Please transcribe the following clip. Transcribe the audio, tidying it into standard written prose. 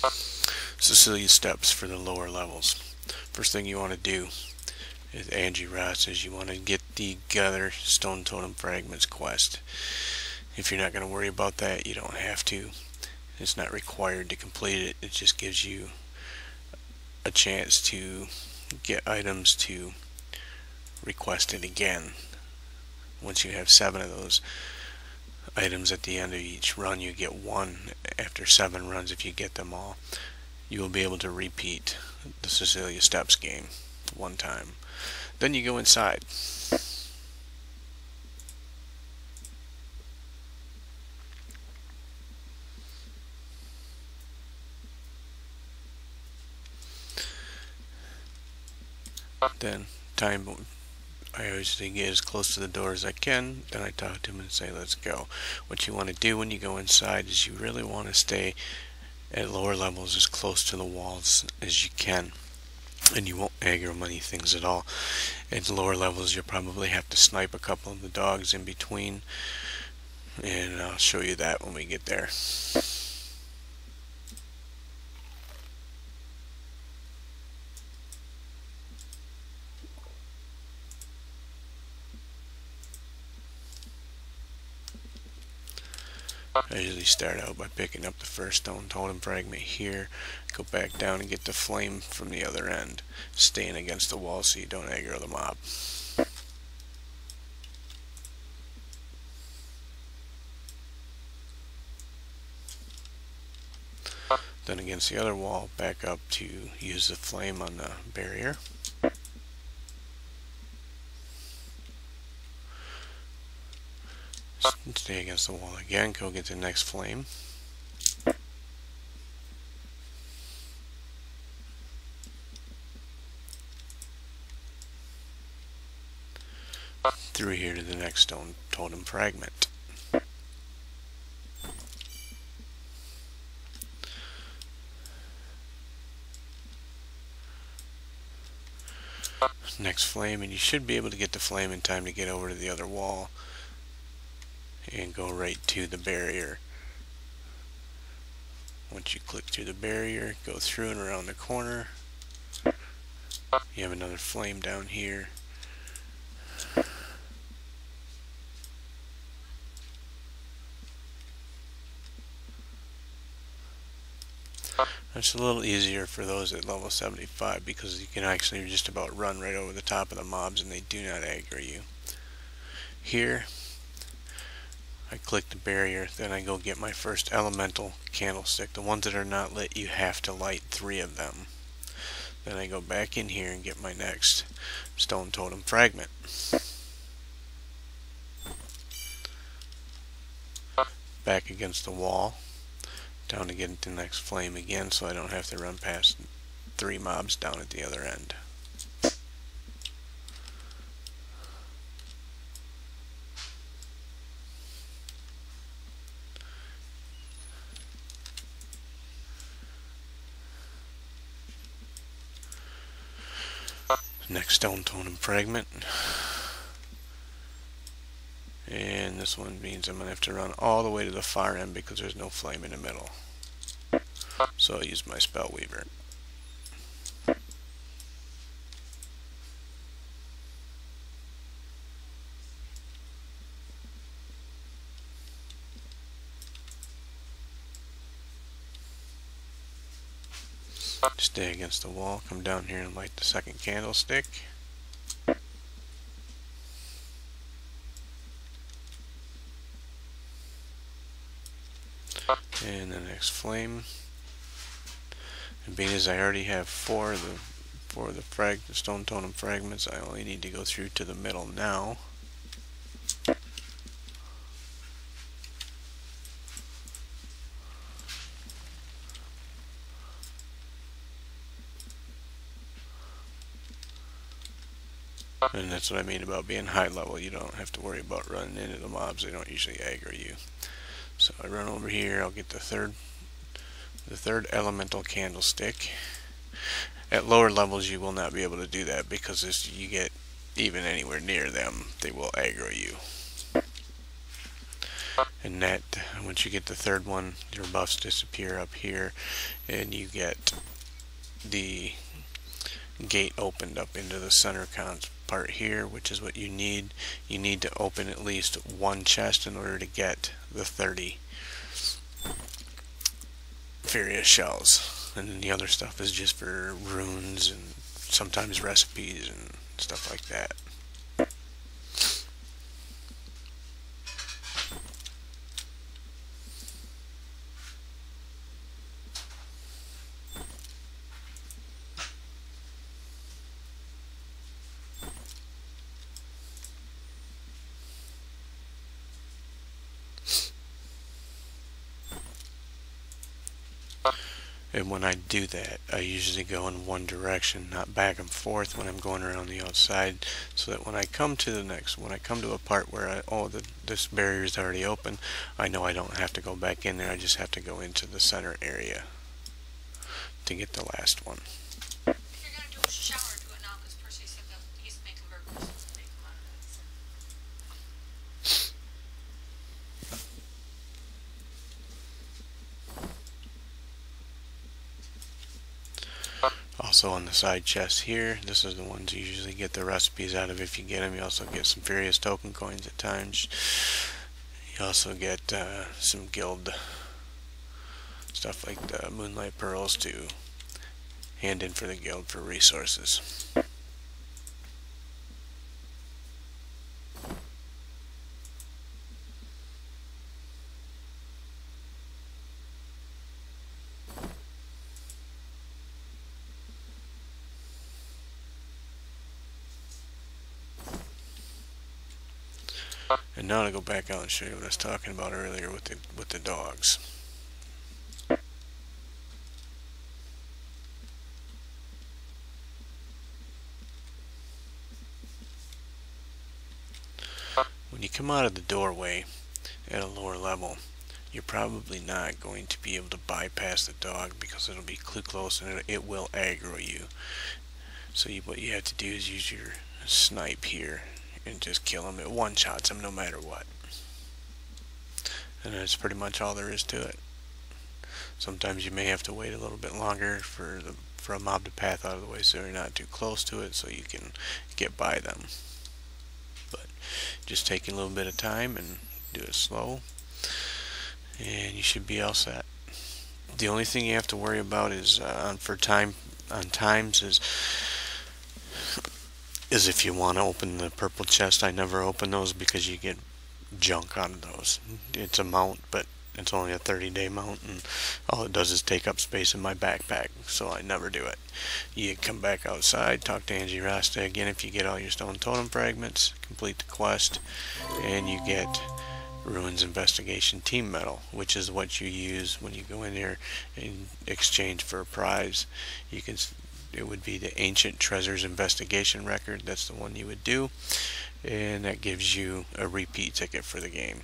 Sascilia Steppes for the lower levels. First thing you want to do is Angie Ross is you want to get the Gather Stone Totem Fragments quest. If you're not going to worry about that, you don't have to. It's not required to complete it. It just gives you a chance to get items to request it again. Once you have 7 of those items at the end of each run, you get 1 after 7 runs. If you get them all, you will be able to repeat the Sascilia Steppes game 1 time. Then you go inside. Then I always get as close to the door as I can. Then I talk to him and say, let's go. What you want to do when you go inside is you really want to stay at lower levels as close to the walls as you can, and you won't aggro many things at all. At the lower levels you'll probably have to snipe a couple of the dogs in between, and I'll show you that when we get there. I usually start out by picking up the first stone totem fragment here, go back down and get the flame from the other end, staying against the wall so you don't aggro the mob. Then against the other wall, back up to use the flame on the barrier. Stay against the wall again, go get the next flame. Through here to the next stone totem fragment. Next flame, and you should be able to get the flame in time to get over to the other wall and go right to the barrier. Once you click through the barrier, go through and around the corner. You have another flame down here. It's a little easier for those at level 75 because you can actually just about run right over the top of the mobs and they do not aggro you. Here I click the barrier, then I go get my first elemental candlestick. The ones that are not lit, you have to light 3 of them. Then I go back in here and get my next stone totem fragment. Back against the wall, down to get the next flame again so I don't have to run past 3 mobs down at the other end. Next stone totem fragment, and this one means I'm going to have to run all the way to the far end because there's no flame in the middle, so I'll use my spell weaver. Stay against the wall, come down here and light the second candlestick. And the next flame. And being as I already have 4 of the stone totem fragments, I only need to go through to the middle now. And that's what I mean about being high level. You don't have to worry about running into the mobs. They don't usually aggro you. So I run over here, I'll get the third elemental candlestick. At lower levels you will not be able to do that because as you get even anywhere near them, they will aggro you. And that, once you get the third one, your buffs disappear up here, and you get the gate opened up into the center part here, which is what you need. You need to open at least one chest in order to get the 30 various shells, and then the other stuff is just for runes and sometimes recipes and stuff like that. And when I do that, I usually go in one direction, not back and forth when I'm going around the outside, so that when I come to a part where this barrier is already open, I know I don't have to go back in there. I just have to go into the center area to get the last one. If you're going to do a shower, do it now, because Percy said that he's making burgers. Make them out of that. So. Also on the side chest here, this is the ones you usually get the recipes out of if you get them. You also get some various token coins at times. You also get some guild stuff like the Moonlight Pearls to hand in for the guild for resources. And now to go back out and show you what I was talking about earlier with the dogs. When you come out of the doorway at a lower level, you're probably not going to be able to bypass the dog because it'll be too close and it will aggro you. So what you have to do is use your snipe here and just kill him. It one-shots him no matter what. And that's pretty much all there is to it. Sometimes you may have to wait a little bit longer for a mob to path out of the way so you're not too close to it so you can get by them. But just take a little bit of time and do it slow, and you should be all set. The only thing you have to worry about is on times is if you want to open the purple chest. I never open those because you get junk out of those. It's a mount, but it's only a 30-day mount, and all it does is take up space in my backpack, so I never do it. You come back outside, talk to Angie Rasta again if you get all your stone totem fragments, complete the quest, and you get Ruins Investigation Team Medal, which is what you use when you go in there in exchange for a prize. It would be the Ancient Treasures Investigation Record. That's the one you would do, and that gives you a repeat ticket for the game.